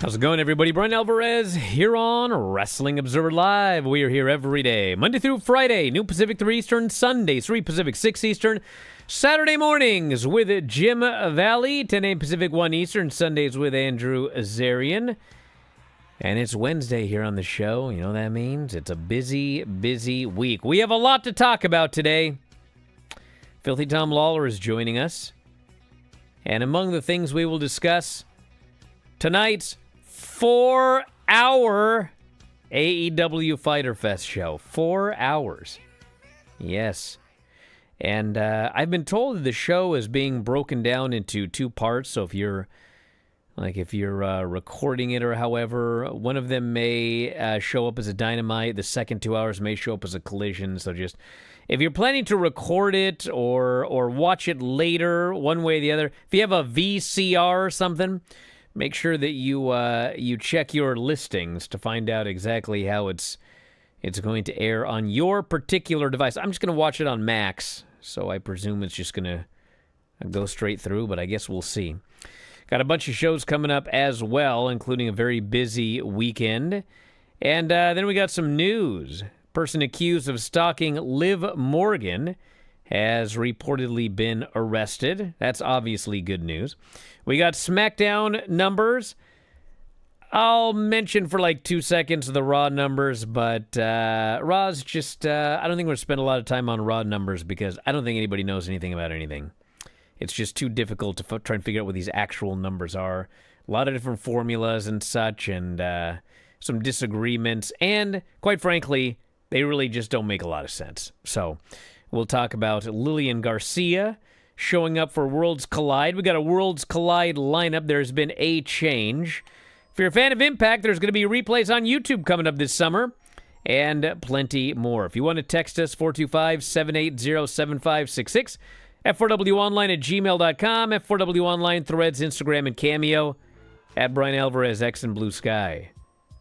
How's it going, everybody? Bryan Alvarez here on Wrestling Observer Live. We are here every day, Monday through Friday, noon Pacific, 3 Eastern, Sunday, 3 Pacific, 6 Eastern, Saturday mornings with Jim Valley, 10 a.m. Pacific, 1 Eastern, Sundays with Andrew Azarian. And it's Wednesday here on the show. You know what that means? It's a busy, busy week. We have a lot to talk about today. Filthy Tom Lawlor is joining us. And among the things we will discuss, tonight's 4-hour AEW Fighter Fest show. 4 hours. Yes. And I've been told that the show is being broken down into 2 parts. So if you're recording it or however, one of them may show up as a Dynamite. The second 2 hours may show up as a Collision. So just, if you're planning to record it or watch it later, one way or the other, if you have a VCR or something, make sure that you check your listings to find out exactly how it's going to air on your particular device. I'm just going to watch it on Max, so I presume it's just going to go straight through, but I guess we'll see. Got a bunch of shows coming up as well, including a very busy weekend. And then we got some news. Person accused of stalking Liv Morgan has reportedly been arrested. That's obviously good news. We got SmackDown numbers. I'll mention for like 2 seconds the Raw numbers, but Raw's just, I don't think we're going to spend a lot of time on Raw numbers because I don't think anybody knows anything about anything. It's just too difficult to try and figure out what these actual numbers are. A lot of different formulas and such, and some disagreements, and quite frankly, they really just don't make a lot of sense. So we'll talk about Lillian Garcia showing up for Worlds Collide. We got a Worlds Collide lineup. There's been a change. If you're a fan of Impact, there's going to be replays on YouTube coming up this summer, and plenty more. If you want to text us, 425-780-7566, F4WOnline@gmail.com, F4W Online, Threads, Instagram, and Cameo, at Bryan Alvarez, X and Blue Sky.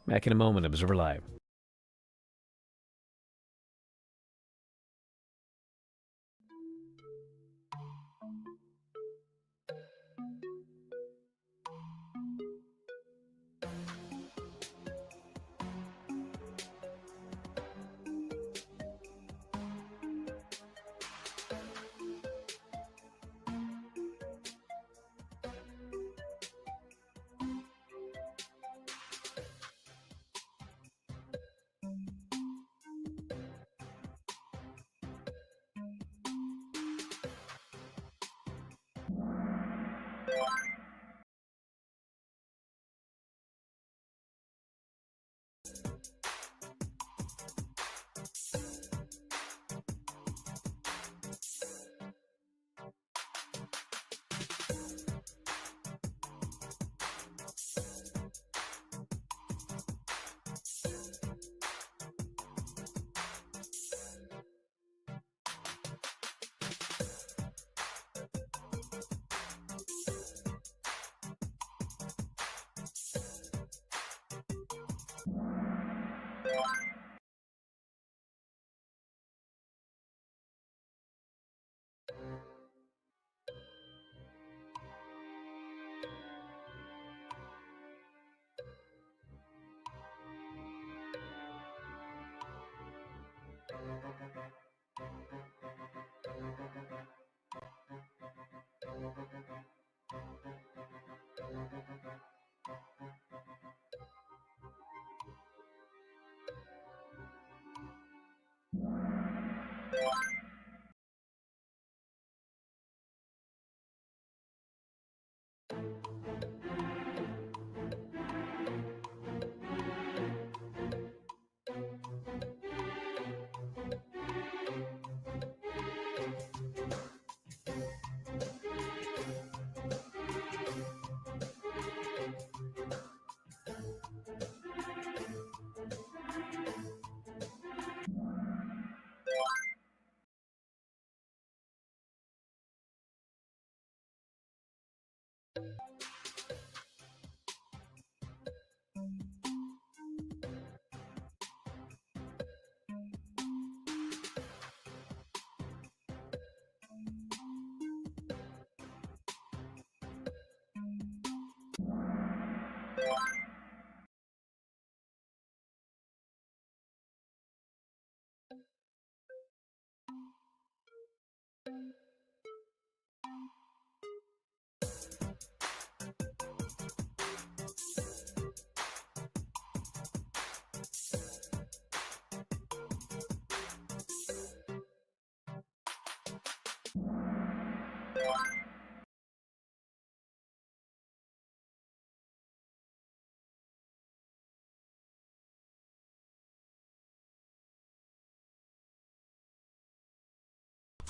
Back in a moment, Observer Live.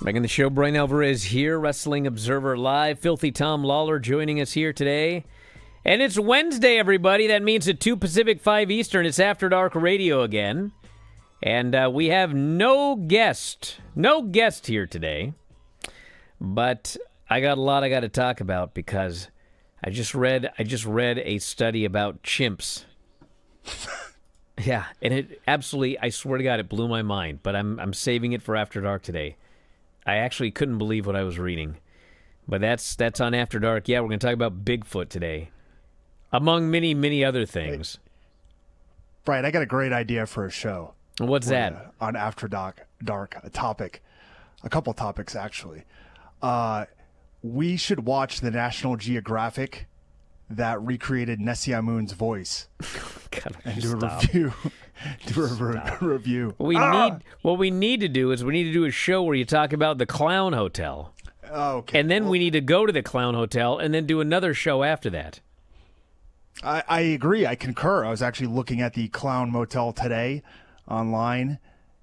Back in the show, Bryan Alvarez here, Wrestling Observer Live. Filthy Tom Lawlor joining us here today. And it's Wednesday, everybody. That means at 2 Pacific, 5 Eastern, it's After Dark Radio again. And we have no guest here today. But I got a lot I got to talk about because I just read a study about chimps. Yeah, and it absolutely, I swear to God, it blew my mind. But I'm saving it for After Dark today. I actually couldn't believe what I was reading. But that's on After Dark. Yeah, we're going to talk about Bigfoot today, among many, many other things. Hey, Brian, I got a great idea for a show. What's that? On After Dark, a couple topics, actually. We should watch the National Geographic that recreated Nessie Moon's voice. God, and do a review. Review. What we need to do is we need to do a show where you talk about the Clown Hotel. Okay. And then we need to go to the Clown Hotel and then do another show after that. I agree. I concur. I was actually looking at the Clown Motel today online.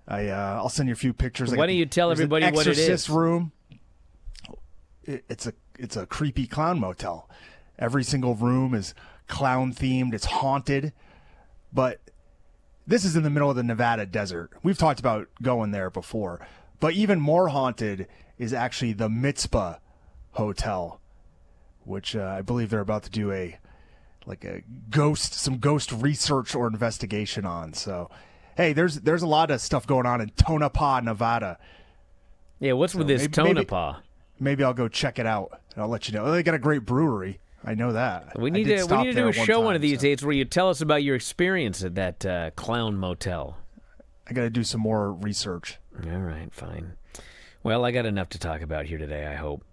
I'll send you a few pictures. Why don't you tell everybody what it is? Exorcist room. It's a creepy clown motel. Every single room is clown themed. It's haunted, but this is in the middle of the Nevada desert. We've talked about going there before, but even more haunted is actually the Mitzpah Hotel, which I believe they're about to do some ghost research or investigation on. So, hey, there's a lot of stuff going on in Tonopah, Nevada. Yeah, what's with this Tonopah? Maybe I'll go check it out and I'll let you know. They got a great brewery. I know that. We need to do a show one of these days where you tell us about your experience at that Clown Motel. I got to do some more research. All right, fine. Well, I got enough to talk about here today, I hope.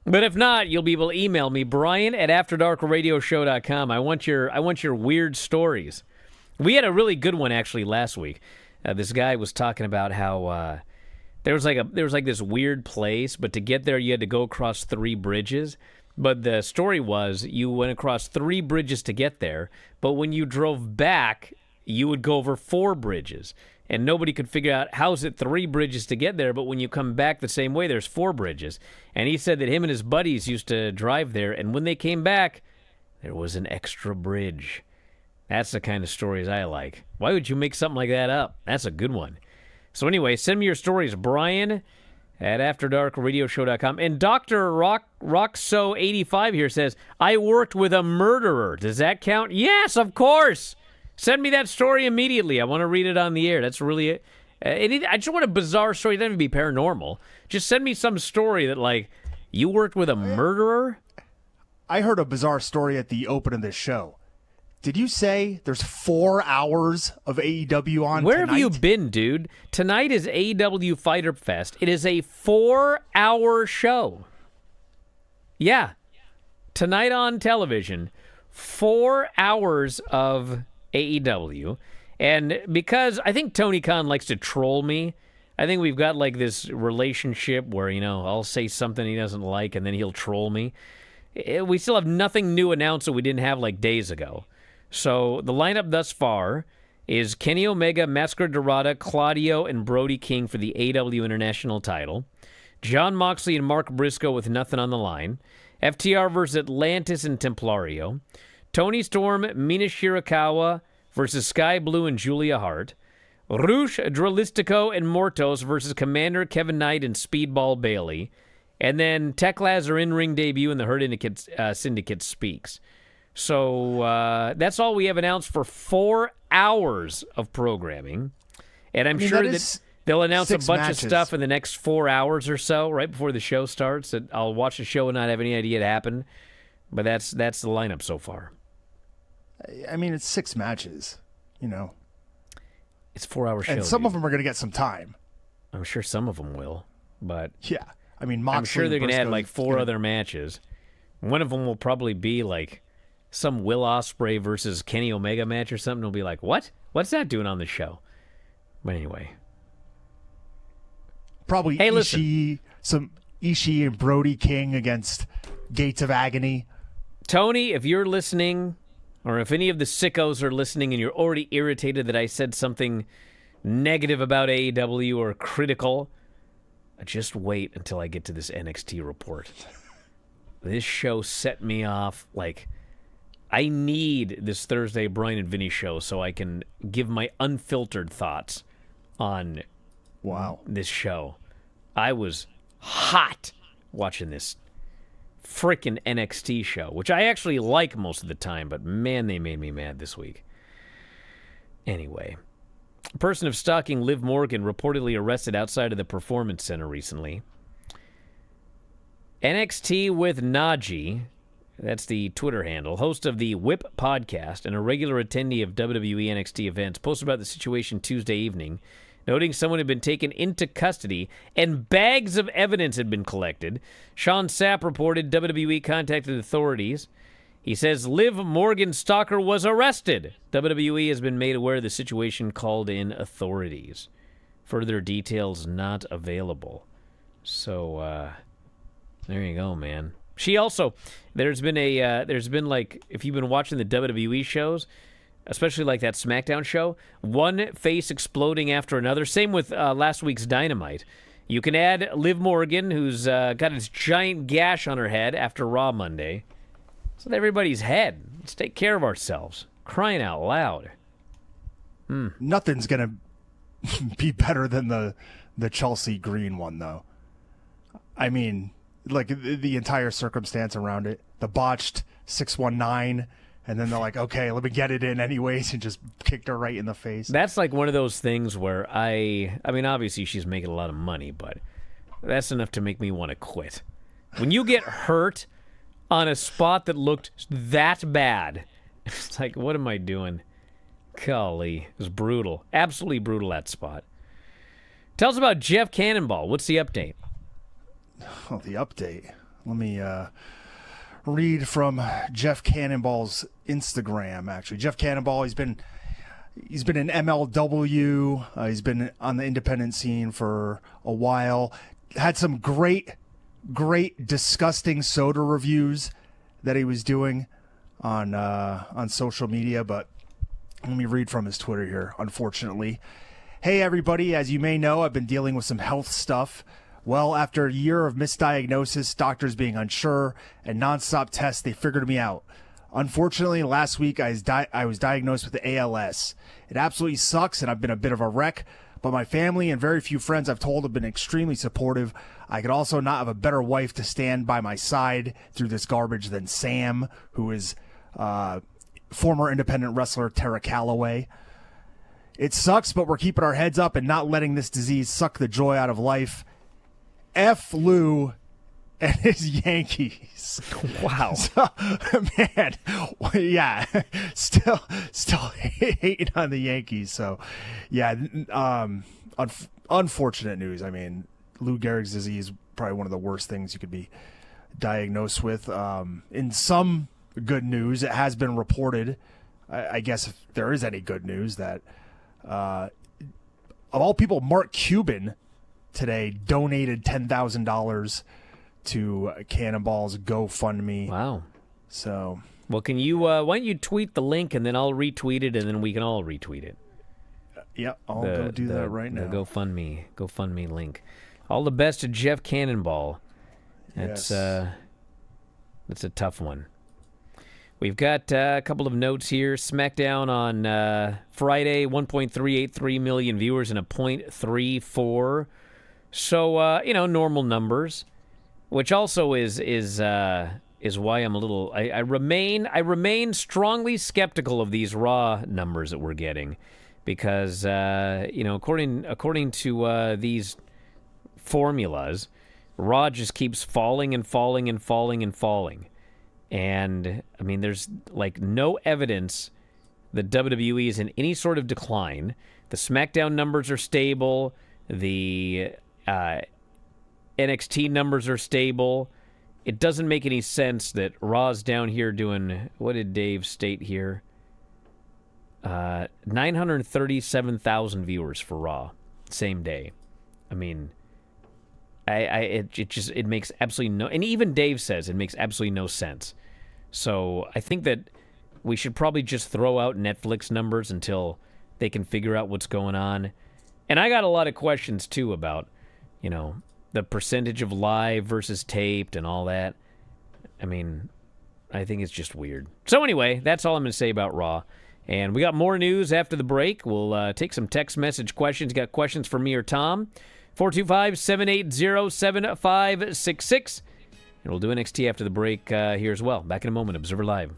But if not, you'll be able to email me, Brian@AfterDarkRadioShow.com. I want your weird stories. We had a really good one actually last week. This guy was talking about how there was like this weird place, but to get there you had to go across 3 bridges. But the story was you went across 3 bridges to get there, but when you drove back, you would go over 4 bridges. And nobody could figure out how's it 3 bridges to get there, but when you come back the same way, there's 4 bridges. And he said that him and his buddies used to drive there, and when they came back, there was an extra bridge. That's the kind of stories I like. Why would you make something like that up? That's a good one. So anyway, send me your stories, Brian@AfterDarkRadioShow.com. And Dr. Roxo85 here says, I worked with a murderer. Does that count? Yes, of course. Send me that story immediately. I want to read it on the air. That's really it. I just want a bizarre story. It doesn't even be paranormal. Just send me some story that, like, you worked with a murderer? I heard a bizarre story at the open of this show. Did you say there's 4 hours of AEW on Where tonight? have you been, dude? Tonight is AEW Fighter Fest. It is a 4-hour show. Yeah. Tonight on television, 4 hours of AEW. And because I think Tony Khan likes to troll me, I think we've got like this relationship where, I'll say something he doesn't like and then he'll troll me. We still have nothing new announced that we didn't have like days ago. So the lineup thus far is Kenny Omega, Mascara Dorada, Claudio, and Brody King for the AEW International title. Jon Moxley and Mark Briscoe with nothing on the line. FTR versus Atlantis and Templario. Tony Storm, Mina Shirakawa versus Sky Blue and Julia Hart. Rush Dralistico and Mortos versus Commander Kevin Knight and Speedball Bailey. And then Teclas are in-ring debut and the Hurt Syndicate speaks. So that's all we have announced for 4 hours of programming. And I'm sure that they'll announce a bunch of stuff in the next 4 hours or so, right before the show starts, that I'll watch the show and not have any idea it happened. But that's the lineup so far. I mean, it's 6 matches, It's a 4-hour show. And some of them are going to get some time. I'm sure some of them will, but... Yeah. I mean, Moxley I'm sure they're going to add like 4 gonna... other matches. One of them will probably be like some Will Ospreay versus Kenny Omega match or something. It'll be like, what? What's that doing on the show? But anyway. Probably some Ishii and Brody King against Gates of Agony. Tony, if you're listening, or if any of the sickos are listening and you're already irritated that I said something negative about AEW or critical, just wait until I get to this NXT report. This show set me off. Like, I need this Thursday Bryan and Vinny show so I can give my unfiltered thoughts on this show. I was hot watching this freaking NXT show, which I actually like most of the time, but man, they made me mad this week. Anyway, a person of stalking Liv Morgan reportedly arrested outside of the Performance Center recently. NXT with Najee, that's the Twitter handle, host of the Whip podcast and a regular attendee of WWE NXT events, posted about the situation Tuesday evening, noting someone had been taken into custody and bags of evidence had been collected. Sean Sapp reported WWE contacted authorities. He says Liv Morgan's stalker was arrested. WWE has been made aware of the situation, called in authorities. Further details not available. So, there you go, man. She also, there's been like, if you've been watching the WWE shows, especially like that SmackDown show, one face exploding after another. Same with last week's Dynamite. You can add Liv Morgan, who's got this giant gash on her head after Raw Monday. It's on everybody's head. Let's take care of ourselves. Crying out loud. Nothing's going to be better than the Chelsea Green one, though. I mean, like the entire circumstance around it. The botched 619, and then they're like, okay, let me get it in anyways, and just kicked her right in the face. That's like one of those things where I mean, obviously she's making a lot of money, but that's enough to make me want to quit. When you get hurt on a spot that looked that bad, it's like, what am I doing? Golly, it was brutal. Absolutely brutal, that spot. Tell us about Jeff Cannonball. What's the update? Oh, the update. Let me read from Jeff Cannonball's Instagram, actually. Jeff Cannonball, he's been in MLW. He's been on the independent scene for a while. Had some great disgusting soda reviews that he was doing on social media, but let me read from his Twitter here, unfortunately. Hey, everybody. As you may know, I've been dealing with some health stuff. Well, after a year of misdiagnosis, doctors being unsure, and nonstop tests, they figured me out. Unfortunately, last week I was diagnosed with ALS. It absolutely sucks, and I've been a bit of a wreck, but my family and very few friends I've told have been extremely supportive. I could also not have a better wife to stand by my side through this garbage than Sam, who is former independent wrestler Tara Calloway. It sucks, but we're keeping our heads up and not letting this disease suck the joy out of life. F. Lou and his Yankees. Wow. So, man, yeah, still hating on the Yankees. So, yeah, unfortunate news. I mean, Lou Gehrig's disease is probably one of the worst things you could be diagnosed with. In some good news, it has been reported, I guess if there is any good news, that of all people, Mark Cuban today donated $10,000 to Cannonball's GoFundMe. Wow. So, well, can you why don't you tweet the link and then I'll retweet it and then we can all retweet it. Yeah, I'll go do that right now. The GoFundMe link. All the best to Jeff Cannonball. That's a tough one. We've got a couple of notes here. SmackDown on Friday, 1.383 million viewers and a 0.34. So, normal numbers, which also is why I'm a little. I remain strongly skeptical of these Raw numbers that we're getting, because according to these formulas, Raw just keeps falling and falling and falling and falling, and I mean, there's like no evidence that WWE is in any sort of decline. The SmackDown numbers are stable. The NXT numbers are stable. It doesn't make any sense that Raw's down here doing, what did Dave state here? 937,000 viewers for Raw, same day. I mean, it makes absolutely no, and even Dave says it makes absolutely no sense. So I think that we should probably just throw out Netflix numbers until they can figure out what's going on. And I got a lot of questions too about, the percentage of live versus taped and all that. I mean, I think it's just weird. So anyway, that's all I'm going to say about Raw. And we got more news after the break. We'll take some text message questions. Got questions for me or Tom? 425-780-7566. And we'll do NXT after the break here as well. Back in a moment. Observer Live.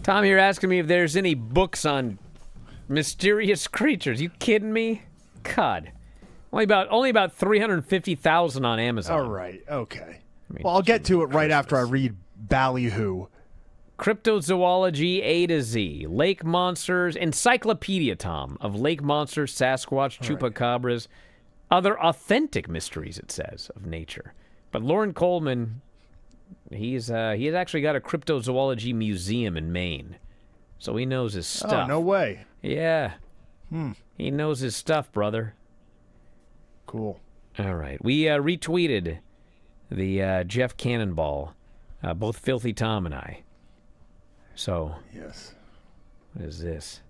Tom, you're asking me if there's any books on mysterious creatures. You kidding me? God. Only about 350,000 on Amazon. All right. Okay. Well, I'll get to it right after I read Ballyhoo. Cryptozoology A to Z. Lake monsters. Encyclopedia, Tom, of lake monsters, Sasquatch, chupacabras. other authentic mysteries, it says, of nature. But Loren Coleman, he has actually got a cryptozoology museum in Maine, so he knows his stuff. Oh, no way. Yeah. He knows his stuff, brother. Cool. All right. We retweeted the Jeff Cannonball, both Filthy Tom and I. So, yes. What is this?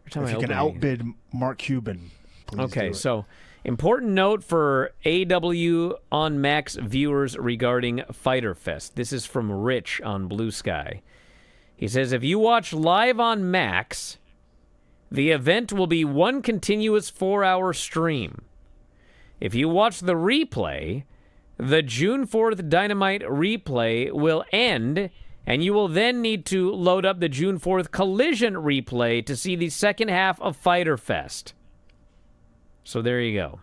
If you can outbid Mark Cuban, please okay, do it. so important note for AEW on Max viewers regarding Fighter Fest. This is from Rich on Blue Sky. He says, if you watch live on Max, the event will be one continuous 4-hour stream. If you watch the replay, the June 4th Dynamite replay will end, and you will then need to load up the June 4th Collision replay to see the second half of Fighter Fest. So there you go.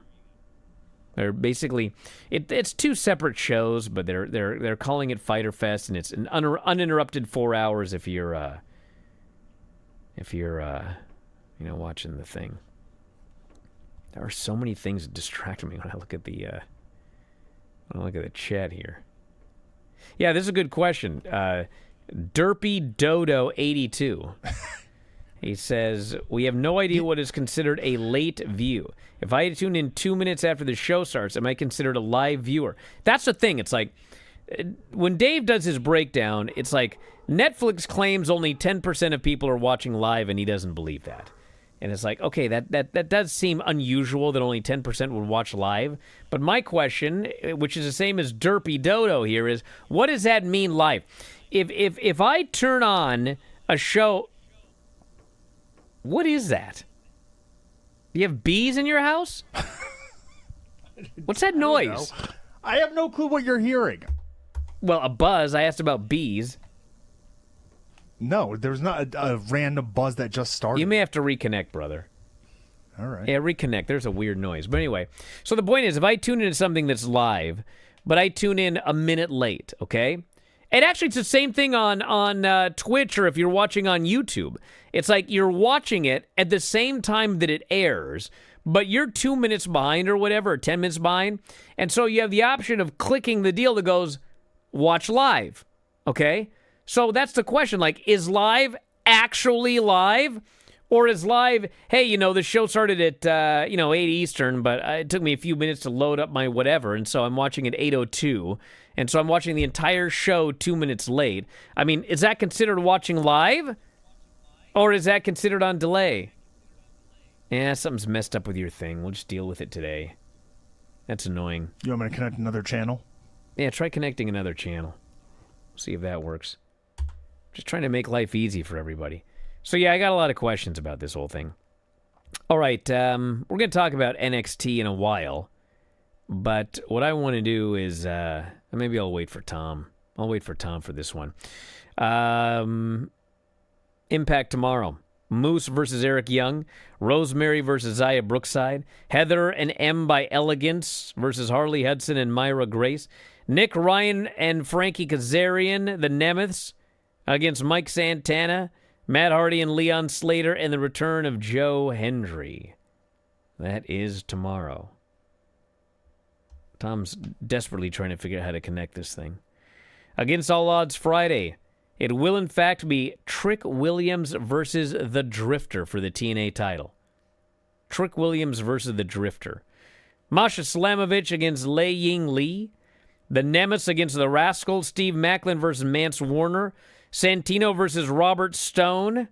They're basically it's two separate shows, but they're calling it Fighter Fest, and it's an uninterrupted 4 hours if you're watching the thing. There are so many things that distract me when I look at the chat here. Yeah, this is a good question. Derpy Dodo 82. He says, we have no idea what is considered a late view. If I tune in 2 minutes after the show starts, am I considered a live viewer? That's the thing. It's like, when Dave does his breakdown, it's like Netflix claims only 10% of people are watching live, and he doesn't believe that. And it's like, okay, that does seem unusual that only 10% would watch live. But my question, which is the same as Derpy Dodo here, is what does that mean live? If I turn on a show, what is that? Do you have bees in your house? What's that noise? I have no clue what you're hearing. Well, a buzz. I asked about bees. No, there's not a random buzz that just started. You may have to reconnect, brother. All right. Yeah, reconnect. There's a weird noise. But anyway, so the point is, if I tune into something that's live, but I tune in a minute late, okay? And actually, it's the same thing on Twitch or if you're watching on YouTube. It's like you're watching it at the same time that it airs, but you're 2 minutes behind or whatever, or 10 minutes behind. And so you have the option of clicking the deal that goes, watch live, okay? So that's the question. Like, is live actually live? Or is live, hey, the show started at, 8 Eastern, but it took me a few minutes to load up my whatever, and so I'm watching at 8:02, and so I'm watching the entire show 2 minutes late. I mean, is that considered watching live? Or is that considered on delay? Yeah, something's messed up with your thing. We'll just deal with it today. That's annoying. You want me to connect another channel? Yeah, try connecting another channel. See if that works. Just trying to make life easy for everybody. So yeah, I got a lot of questions about this whole thing. All right, we're going to talk about NXT in a while. But what I want to do is, maybe I'll wait for Tom. I'll wait for Tom for this one. Impact tomorrow. Moose versus Eric Young. Rosemary versus Zaya Brookside. Heather and M by Elegance versus Harley Hudson and Myra Grace. Nick Ryan and Frankie Kazarian, the Nemeths, against Mike Santana, Matt Hardy and Leon Slater, and the return of Joe Hendry. That is tomorrow. Tom's desperately trying to figure out how to connect this thing. Against All Odds Friday, it will in fact be Trick Williams versus The Drifter for the TNA title. Trick Williams versus The Drifter. Masha Slamovich against Lei Ying Lee. The Nemeths against The Rascals. Steve Macklin versus Mance Warner. Santino versus Robert Stone.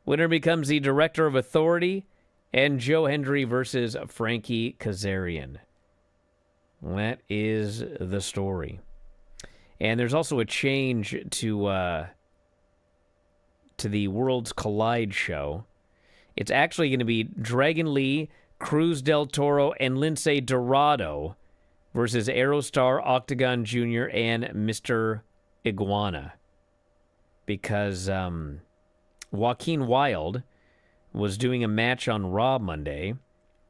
Winner becomes the Director of Authority. And Joe Hendry versus Frankie Kazarian. That is the story. And there's also a change to the Worlds Collide show. It's actually going to be Dragon Lee, Cruz del Toro, and Lindsay Dorado versus Aerostar, Octagon Jr., and Mr. Iguana. Because Joaquin Wilde was doing a match on Raw Monday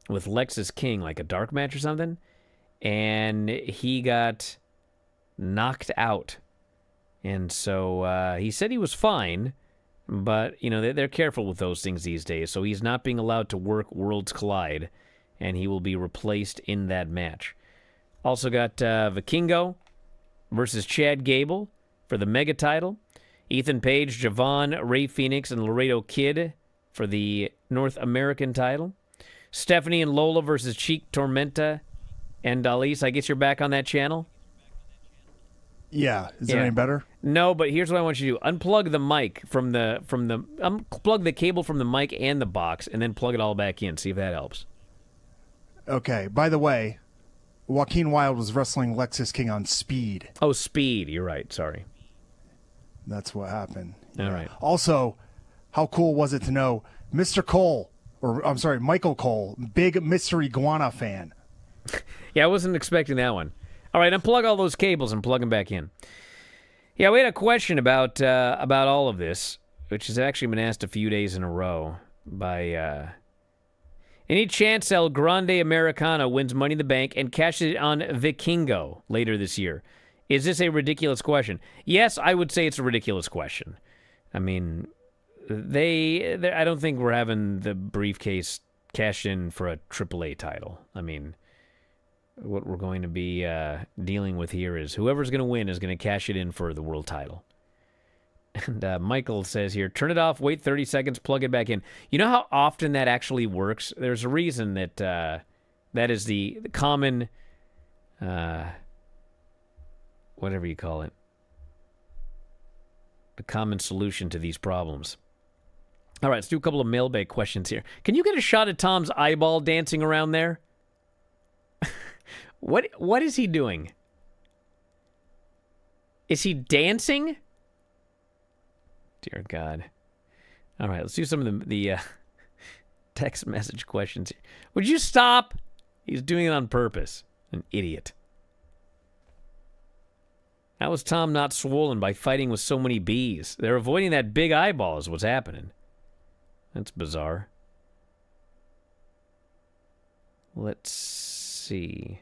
with Lexus King, like a dark match or something, and he got knocked out. And so he said he was fine, but, they're careful with those things these days, so he's not being allowed to work Worlds Collide. and he will be replaced in that match. Also got Vikingo versus Chad Gable for the Mega title. Ethan Page, Javon, Ray Phoenix, and Laredo Kid for the North American title. Stephanie and Lola versus Cheek Tormenta and Dalise. I guess you're back on that channel? Yeah. Is it any better? No, but here's what I want you to do. Unplug the mic unplug the cable from the mic and the box, and then plug it all back in. See if that helps. Okay. By the way, Joaquin Wilde was wrestling Lexus King on Speed. Oh, Speed. You're right. Sorry. That's what happened. All right. Also, how cool was it to know Mr. Cole, or I'm sorry, Michael Cole, big Mystery Iguana fan. Yeah, I wasn't expecting that one. All right, unplug all those cables and plug them back in. Yeah, we had a question about all of this, which has actually been asked a few days in a row by any chance El Grande Americano wins Money in the Bank and cashes it on Vikingo later this year. Is this a ridiculous question? Yes, I would say it's a ridiculous question. I mean, I don't think we're having the briefcase cashed in for a AAA title. I mean, what we're going to be dealing with here is whoever's going to win is going to cash it in for the world title. And Michael says here, turn it off, wait 30 seconds, plug it back in. You know how often that actually works? There's a reason that that is the common... whatever you call it, the common solution to these problems. All right, let's do a couple of mailbag questions here. Can you get a shot at Tom's eyeball dancing around there? What is he doing? Is he dancing? Dear God. All right, let's do some of the text message questions here. Would you stop? He's doing it on purpose. An idiot. How is Tom not swollen by fighting with so many bees? They're avoiding that big eyeball is what's happening. That's bizarre. Let's see.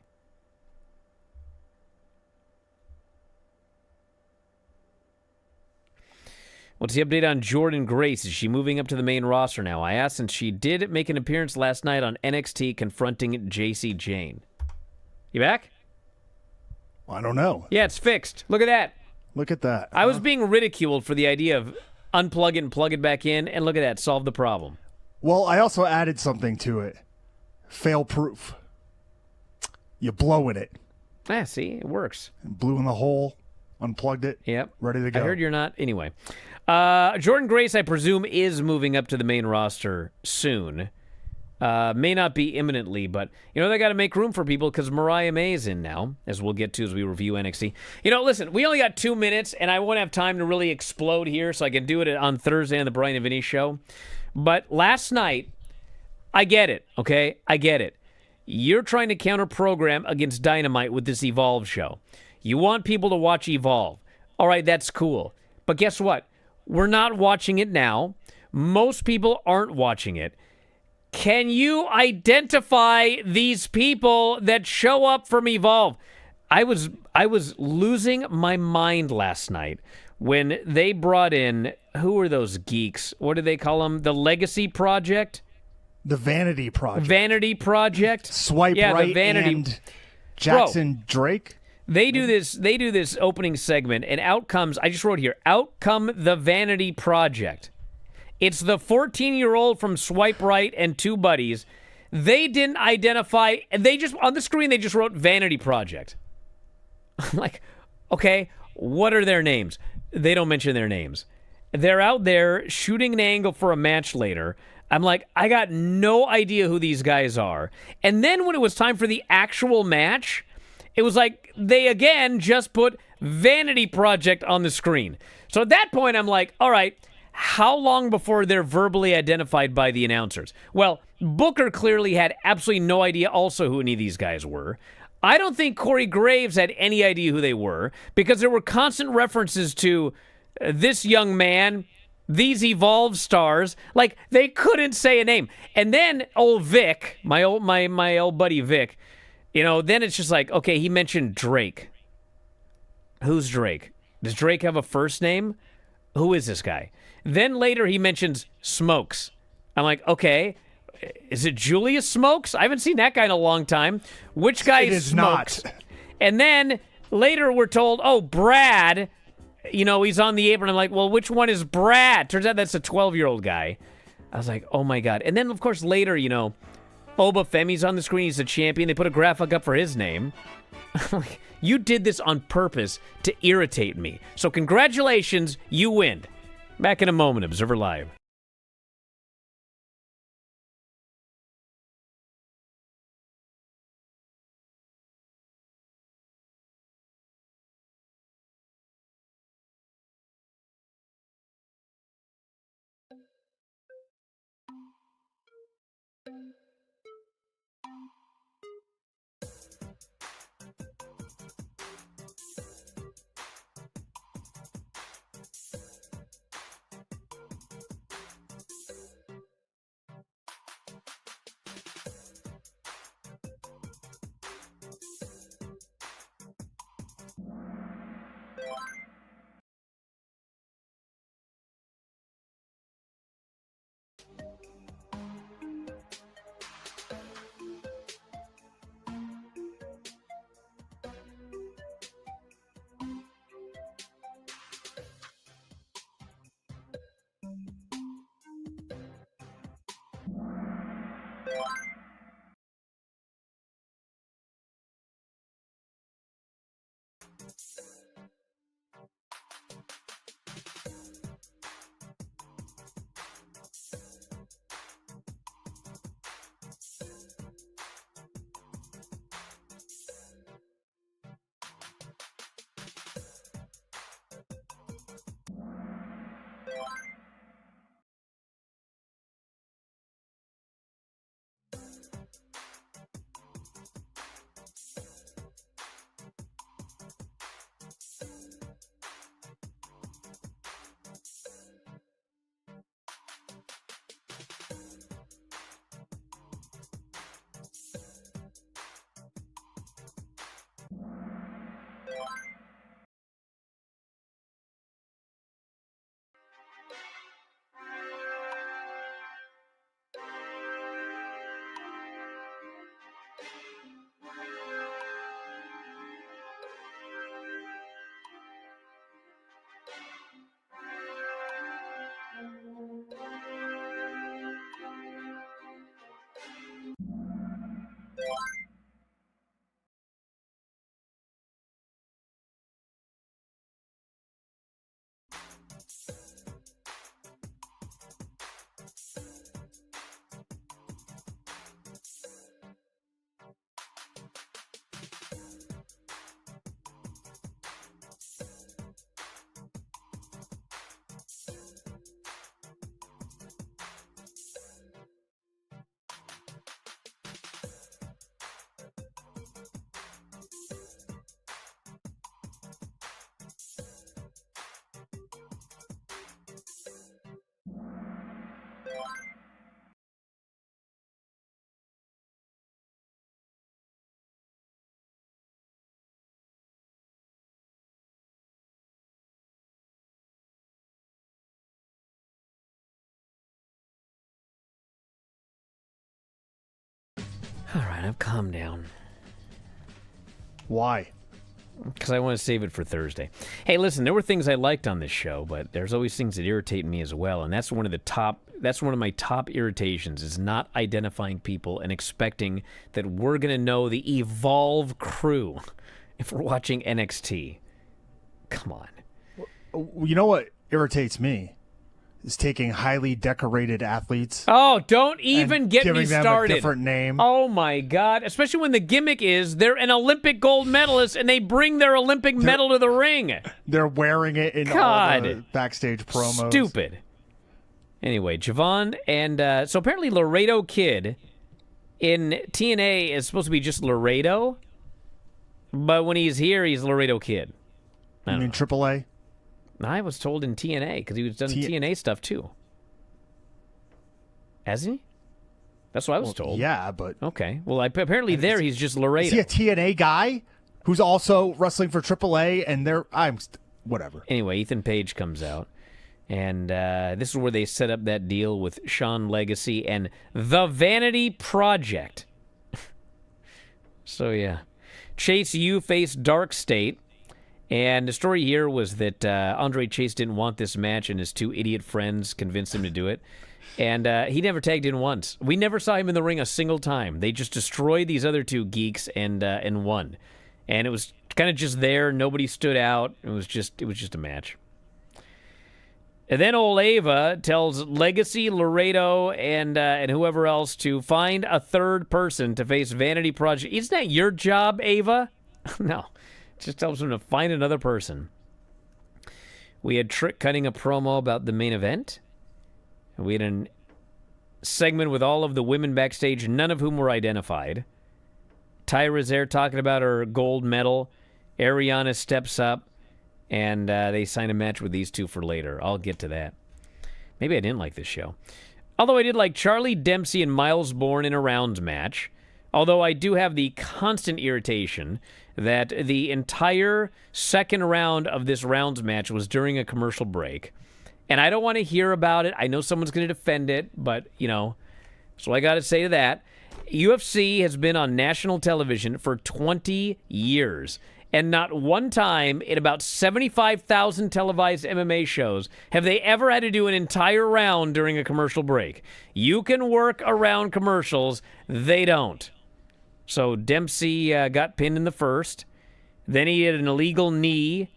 What's the update on Jordan Grace? Is she moving up to the main roster now? I asked since she did make an appearance last night on NXT confronting JC Jane. You back? I don't know. Yeah, it's fixed. Look at that. Look at that. I was being ridiculed for the idea of unplug it and plug it back in, and look at that. Solve the problem. Well, I also added something to it. Fail proof. You blow in it. Ah, see? It works. Blew in the hole, unplugged it. Yep. Ready to go. I heard you're not. Anyway. Jordan Grace, I presume, is moving up to the main roster soon. May not be imminently, but, you know, they got to make room for people because Mariah May is in now, as we'll get to as we review NXT. You know, listen, we only got 2 minutes, and I won't have time to really explode here, so I can do it on Thursday on the Bryan and Vinny show. But last night, I get it, okay? I get it. You're trying to counter-program against Dynamite with this Evolve show. You want people to watch Evolve. All right, that's cool. But guess what? We're not watching it now. Most people aren't watching it. Can you identify these people that show up from Evolve? I was losing my mind last night when they brought in, who are those geeks? What do they call them? The Legacy Project? The Vanity Project. Vanity Project? Swipe right, the Vanity. And Jackson Drake? They do this opening segment, and out comes, I just wrote here, out come the Vanity Project. It's the 14-year-old from Swipe Right and two buddies. They didn't identify, they just, on the screen, they just wrote Vanity Project. I'm like, okay, what are their names? They don't mention their names. They're out there shooting an angle for a match later. I'm like, I got no idea who these guys are. And then when it was time for the actual match, it was like they, again, just put Vanity Project on the screen. So at that point, I'm like, all right, how long before they're verbally identified by the announcers? Well, Booker clearly had absolutely no idea also who any of these guys were. I don't think Corey Graves had any idea who they were because there were constant references to this young man, these Evolve stars. Like, they couldn't say a name. And then old Vic, my old buddy Vic, you know, then it's just like, okay, he mentioned Drake. Who's Drake? Does Drake have a first name? Who is this guy? Then later he mentions Smokes. I'm like, okay, is it Julius smokes? I haven't seen that guy in a long time. Which guy smokes? Not. And then later we're told, oh, Brad, he's on the apron. I'm like, well, which one is Brad? Turns out that's a 12-year-old guy. I was like, oh, my God. And then, of course, later, Oba Femi's on the screen. He's a champion. They put a graphic up for his name. I'm like, you did this on purpose to irritate me. So congratulations, you win. Back in a moment, Observer Live. All right, I've calmed down. Why? Because I want to save it for Thursday. Hey, listen, there were things I liked on this show, but there's always things that irritate me as well, and that's one of my top irritations, is not identifying people and expecting that we're going to know the Evolve crew if we're watching NXT. Come on. You know what irritates me? Is taking highly decorated athletes. Oh, don't even get me giving them started. a different name. Oh my God! Especially when the gimmick is they're an Olympic gold medalist and they bring their Olympic medal to the ring. They're wearing it in all the backstage promos. Stupid. Anyway, Javon and so apparently Laredo Kid in TNA is supposed to be just Laredo, but when he's here, he's Laredo Kid. You mean AAA? I was told in TNA, because he was done TNA stuff too. Hasn't he? That's what I was told. Yeah, but... Okay. Well, apparently there he's just Laredo. Is he a TNA guy who's also wrestling for AAA and they're... whatever. Anyway, Ethan Page comes out. And this is where they set up that deal with Sean Legacy and The Vanity Project. So, yeah. Chase U faced Dark State. And the story here was that Andre Chase didn't want this match, and his two idiot friends convinced him to do it. And he never tagged in once. We never saw him in the ring a single time. They just destroyed these other two geeks and won. And it was kind of just there. Nobody stood out. It was just a match. And then old Ava tells Legacy, Laredo, and whoever else to find a third person to face Vanity Project. Isn't that your job, Ava? No. Just tells them to find another person. We had Trick cutting a promo about the main event. We had a segment with all of the women backstage, none of whom were identified. Tyra's there talking about her gold medal. Ariana steps up. And they signed a match with these two for later. I'll get to that. Maybe I didn't like this show. Although I did like Charlie Dempsey and Miles Bourne in a rounds match. Although I do have the constant irritation that the entire second round of this rounds match was during a commercial break. And I don't want to hear about it. I know someone's going to defend it, but, so I got to say to that. UFC has been on national television for 20 years. And not one time in about 75,000 televised MMA shows have they ever had to do an entire round during a commercial break. You can work around commercials. They don't. So Dempsey got pinned in the first. Then he had an illegal knee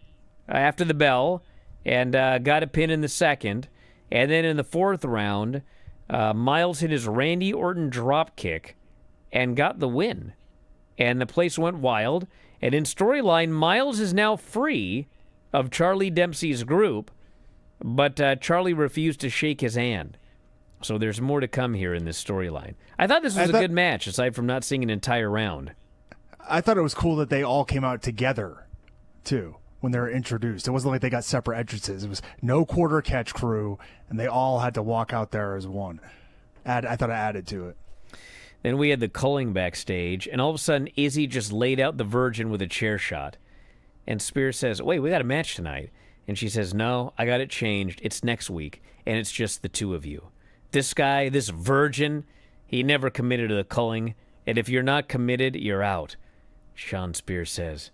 after the bell and got a pin in the second. And then in the fourth round, Miles hit his Randy Orton drop kick and got the win. And the place went wild. And in storyline, Miles is now free of Charlie Dempsey's group, but Charlie refused to shake his hand. So there's more to come here in this storyline. I thought this was a good match, aside from not seeing an entire round. I thought it was cool that they all came out together, too, when they were introduced. It wasn't like they got separate entrances. It was no quarter catch crew, and they all had to walk out there as one. I thought it added to it. Then we had the culling backstage, and all of a sudden, Izzy just laid out the Virgin with a chair shot. And Spears says, wait, we got a match tonight. And she says, no, I got it changed. It's next week, and it's just the two of you. This guy, this Virgin, he never committed to the culling, and if you're not committed, you're out. Sean Spears says,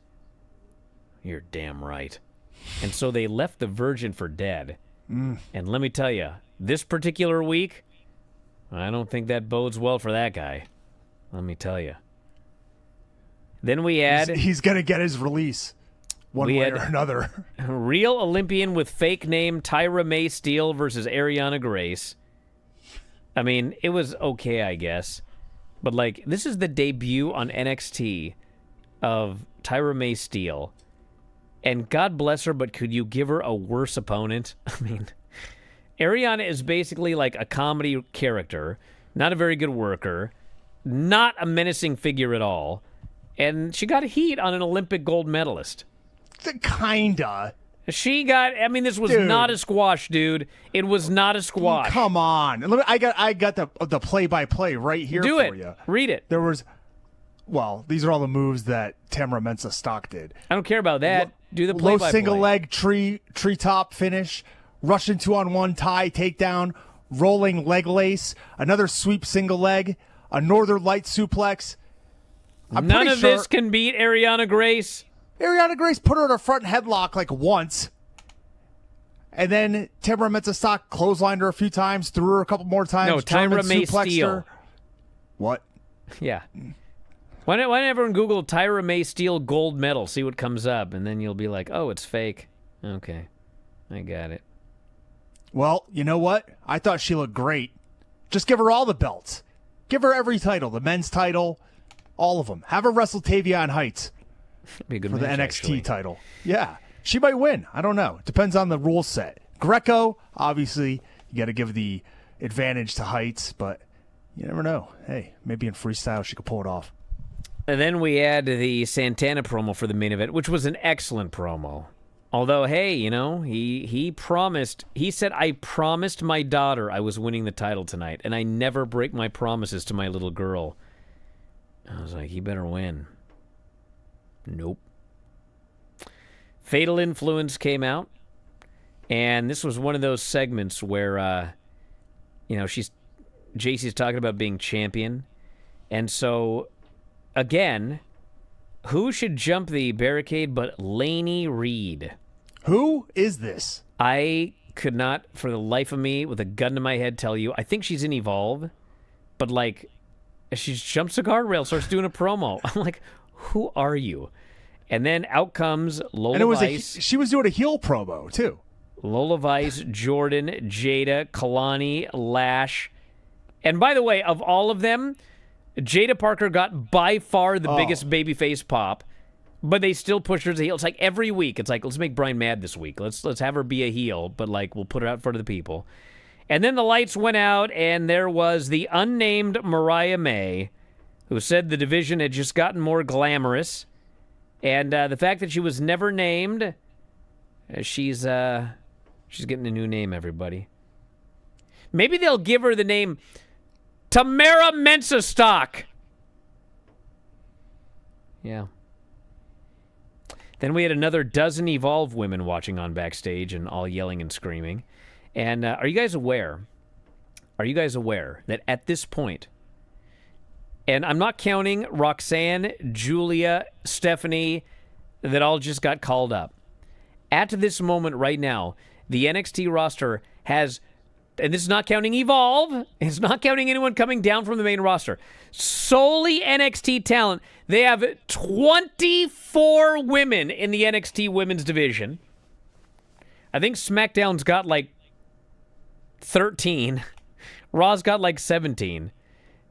you're damn right. And so they left the Virgin for dead. And let me tell you, this particular week, I don't think that bodes well for that guy. Let me tell you. Then we had... He's going to get his release one way or another. Real Olympian with fake name Tyra May Steele versus Ariana Grace. I mean, it was okay, I guess. But, this is the debut on NXT of Tyra May Steele. And God bless her, but could you give her a worse opponent? I mean... Ariana is basically like a comedy character, not a very good worker, not a menacing figure at all, and she got heat on an Olympic gold medalist. Kinda. She got, this was not a squash, dude. It was not a squash. Come on. I got the play-by-play right here for you. Do it. Read it. There was, these are all the moves that Tamara Mensah-Stock did. I don't care about that. Do the play-by-play. Low single leg treetop finish. Russian 2-on-1 tie takedown, rolling leg lace, another sweep single leg, a Northern Light suplex. None of this can beat Ariana Grace. Ariana Grace put her in a front headlock once. And then Tamara Mensah-Stock clotheslined her a few times, threw her a couple more times. No, Tyra May Steele. What? Yeah. Why don't everyone Google Tyra May Steele gold medal, see what comes up, and then you'll be like, oh, it's fake. Okay. I got it. Well, you know what? I thought she looked great. Just give her all the belts. Give her every title. The men's title, all of them. Have her wrestle Tavion Heights be a good for match, the NXT actually. title. Yeah. She might win. I don't know. Depends on the rule set. Greco, obviously, you got to give the advantage to Heights, but you never know. Hey, maybe in freestyle she could pull it off. And then we had the Santana promo for the main event, which was an excellent promo. Although, hey, he promised, he said, I promised my daughter I was winning the title tonight, and I never break my promises to my little girl. I was like, he better win. Nope. Fatal Influence came out. And this was one of those segments where, JC's talking about being champion. And so, again, who should jump the barricade but Lainey Reed? Who is this? I could not, for the life of me, with a gun to my head, tell you. I think she's in Evolve, but, like, she jumps the guardrail, starts doing a promo. I'm like, who are you? And then out comes Lola And it was Vice. she was doing a heel promo, too. Lola Vice, Jordan, Jada, Kalani, Lash. And by the way, of all of them, Jada Parker got by far the biggest babyface pop, but they still push her as a heel. It's like every week. It's like, let's make Bryan mad this week. Let's have her be a heel, but like we'll put her out in front of the people. And then the lights went out, and there was the unnamed Mariah May, who said the division had just gotten more glamorous. And the fact that she was never named, she's getting a new name, everybody. Maybe they'll give her the name Tamara Mensa-Stock. Yeah. Then we had another dozen Evolve women watching on backstage and all yelling and screaming. And are you guys aware that at this point, and I'm not counting Roxanne, Julia, Stephanie, that all just got called up. At this moment right now, the NXT roster has, and this is not counting Evolve, it's not counting anyone coming down from the main roster, solely NXT talent, they have 24 women in the NXT women's division. I think SmackDown's got like 13. Raw's got like 17.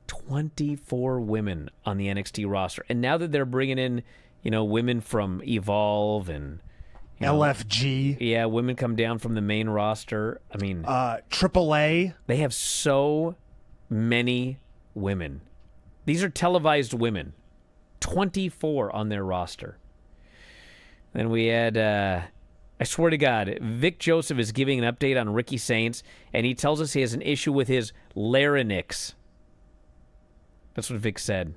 24 women on the NXT roster. And now that they're bringing in, women from Evolve and LFG. Yeah, women come down from the main roster. I mean, AAA. They have so many women. These are televised women. 24 on their roster. Then we had, I swear to God, Vic Joseph is giving an update on Ricky Saints, and he tells us he has an issue with his larynx. That's what Vic said.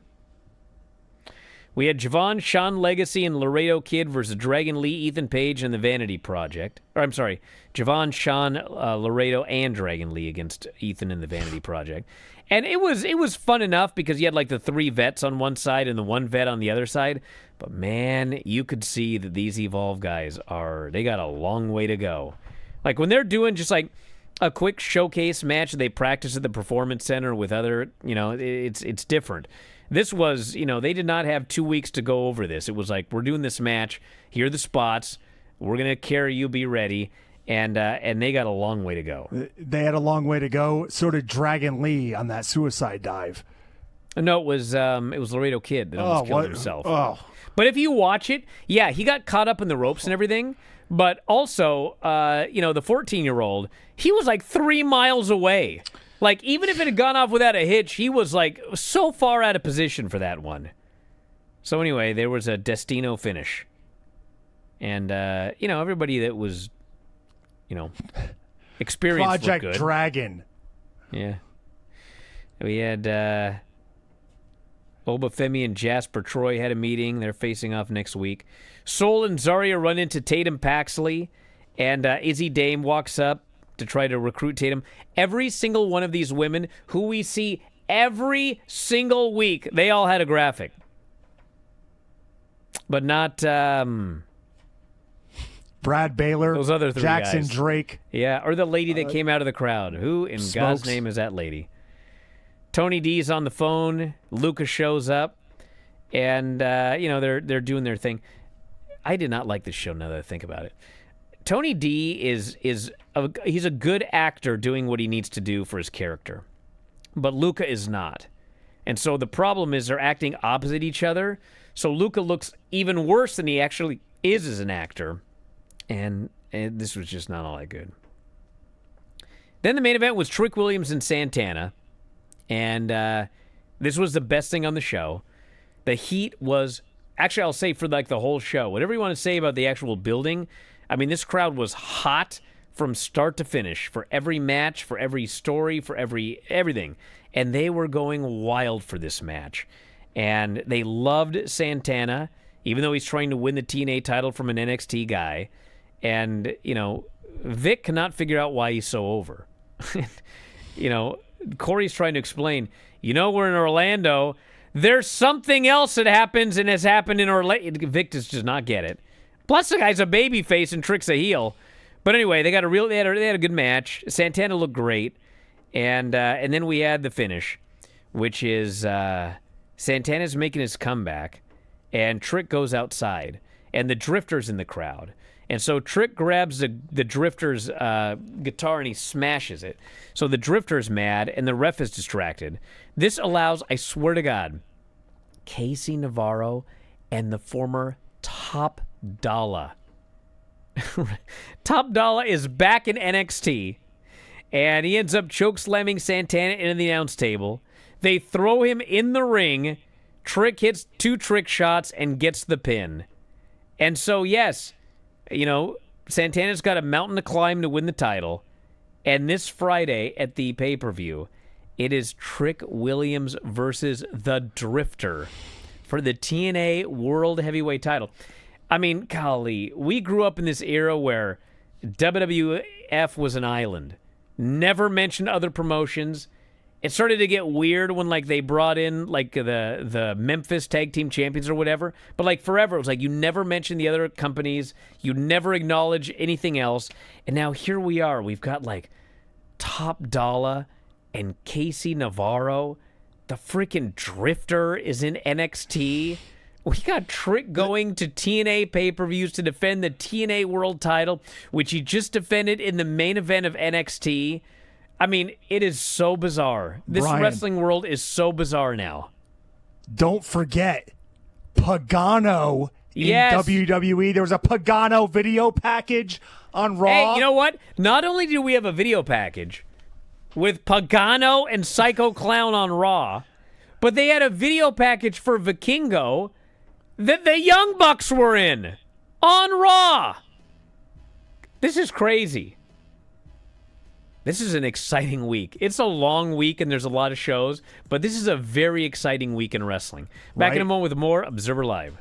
We had Javon, Sean Legacy, and Laredo Kid versus Dragon Lee, Ethan Page, and the Vanity Project. Or I'm sorry, Javon, Sean, Laredo, and Dragon Lee against Ethan and the Vanity Project. And it was fun enough because you had like the three vets on one side and the one vet on the other side. But man, you could see that these Evolve guys they got a long way to go. Like when they're doing just like a quick showcase match they practice at the Performance Center with other, it's different. This was, they did not have 2 weeks to go over this. It was like, we're doing this match. Here are the spots. We're going to carry you. Be ready. And they got a long way to go. They had a long way to go. So did Dragon Lee on that suicide dive. No, it was Laredo Kid that almost killed himself. Oh. But if you watch it, yeah, he got caught up in the ropes and everything. But also, the 14-year-old, he was like 3 miles away. Like, even if it had gone off without a hitch, he was, like, so far out of position for that one. So anyway, there was a Destino finish. And, everybody that was, experienced Project looked good. Dragon. Yeah. We had Boba Femi and Jasper Troy had a meeting. They're facing off next week. Soul and Zarya run into Tatum Paxley. And Izzy Dame walks up to try to recruit Tatum. Every single one of these women who we see every single week, they all had a graphic. But not Brad Baylor, those other three Jackson guys. Drake. Yeah, or the lady that came out of the crowd. Who in Smokes. God's name is that lady? Tony D's on the phone. Lucas shows up. And, they're doing their thing. I did not like this show now that I think about it. Tony D he's a good actor doing what he needs to do for his character, but Luca is not. And so the problem is they're acting opposite each other. So Luca looks even worse than he actually is as an actor. And this was just not all that good. Then the main event was Trick Williams and Santana. And this was the best thing on the show. The heat was, actually I'll say for like the whole show, whatever you want to say about the actual building, I mean, this crowd was hot from start to finish for every match, for every story, for everything. And they were going wild for this match. And they loved Santana, even though he's trying to win the TNA title from an NXT guy. And, Vic cannot figure out why he's so over. Corey's trying to explain, we're in Orlando. There's something else that happens and has happened in Orlando. Vic does not get it. Plus, the guy's a baby face and Trick's a heel. But anyway, they had a good match. Santana looked great. And then we had the finish, which is Santana's making his comeback, and Trick goes outside, and the Drifter's in the crowd. And so Trick grabs the Drifter's guitar and he smashes it. So the Drifter's mad and the ref is distracted. This allows, I swear to God, Casey Navarro and the former Top Dollar. Top Dollar is back in NXT, and he ends up chokeslamming Santana into the announce table. They throw him in the ring. Trick hits 2 trick shots and gets the pin. And so, yes, Santana's got a mountain to climb to win the title. And this Friday at the pay-per-view, it is Trick Williams versus the Drifter for the TNA World Heavyweight title. I mean, golly, we grew up in this era where WWF was an island. Never mentioned other promotions. It started to get weird when they brought in the Memphis Tag Team Champions or whatever. But forever, it was you never mention the other companies. You never acknowledge anything else. And now here we are. We've got Top Dollar and Casey Navarro. The freaking Drifter is in NXT. We got Trick going to TNA pay-per-views to defend the TNA World title, which he just defended in the main event of NXT. I mean, it is so bizarre. This Bryan, wrestling world is so bizarre now. Don't forget Pagano in WWE. There was a Pagano video package on Raw. Hey, you know what? Not only do we have a video package with Pagano and Psycho Clown on Raw, but they had a video package for Vikingo that the Young Bucks were in on Raw. This is crazy. This is an exciting week. It's a long week and there's a lot of shows, but this is a very exciting week in wrestling. Back in a moment with more Observer Live.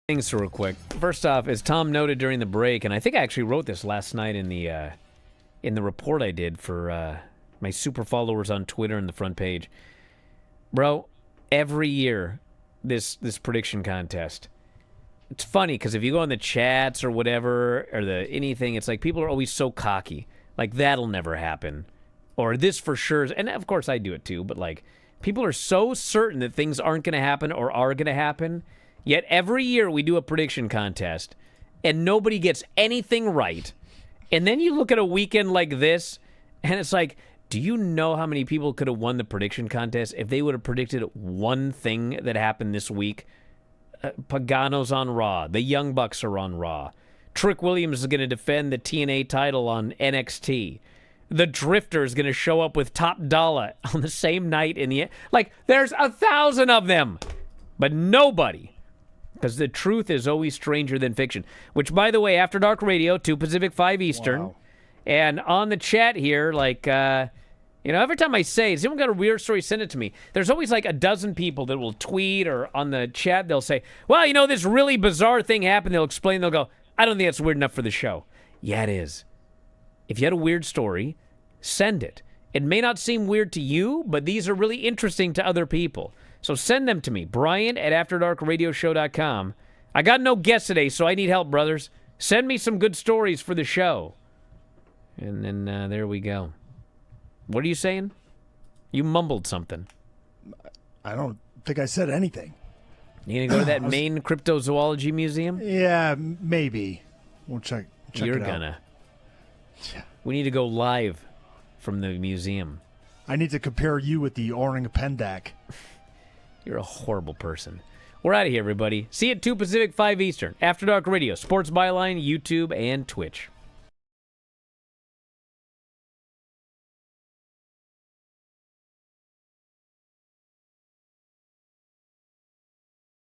Things real quick. First off, as Tom noted during the break, and I think I actually wrote this last night in the report I did for my super followers on Twitter and the front page. Bro, every year this prediction contest. It's funny because if you go on the chats or whatever or the anything, it's like people are always so cocky. Like that'll never happen, or this for sure. And of course I do it too. But like people are so certain that things aren't going to happen or are going to happen. Yet every year we do a prediction contest, and nobody gets anything right. And then you look at a weekend like this, and it's like, do you know how many people could have won the prediction contest if they would have predicted one thing that happened this week? Pagano's on Raw. The Young Bucks are on Raw. Trick Williams is going to defend the TNA title on NXT. The Drifter is going to show up with Top Dollar on the same night in the... Like, there's 1,000 of them, but nobody... Because the truth is always stranger than fiction. Which, by the way, After Dark Radio, 2 Pacific, 5 Eastern. Wow. And on the chat here, like, every time I say, has anyone got a weird story, send it to me. There's always like a dozen people that will tweet or on the chat, they'll say, well, this really bizarre thing happened. They'll explain, they'll go, I don't think that's weird enough for the show. Yeah, it is. If you had a weird story, send it. It may not seem weird to you, but these are really interesting to other people. So send them to me, Bryan at AfterDarkRadioshow.com. I got no guests today, so I need help, brothers. Send me some good stories for the show. And then there we go. What are you saying? You mumbled something. I don't think I said anything. You gonna go to that Maine Cryptozoology Museum? Yeah, maybe. We'll check You're it out. gonna. We need to go live from the museum. I need to compare you with the Orang Pendak. You're a horrible person. We're out of here, everybody. See you at 2 Pacific, 5 Eastern. After Dark Radio, Sports Byline, YouTube, and Twitch.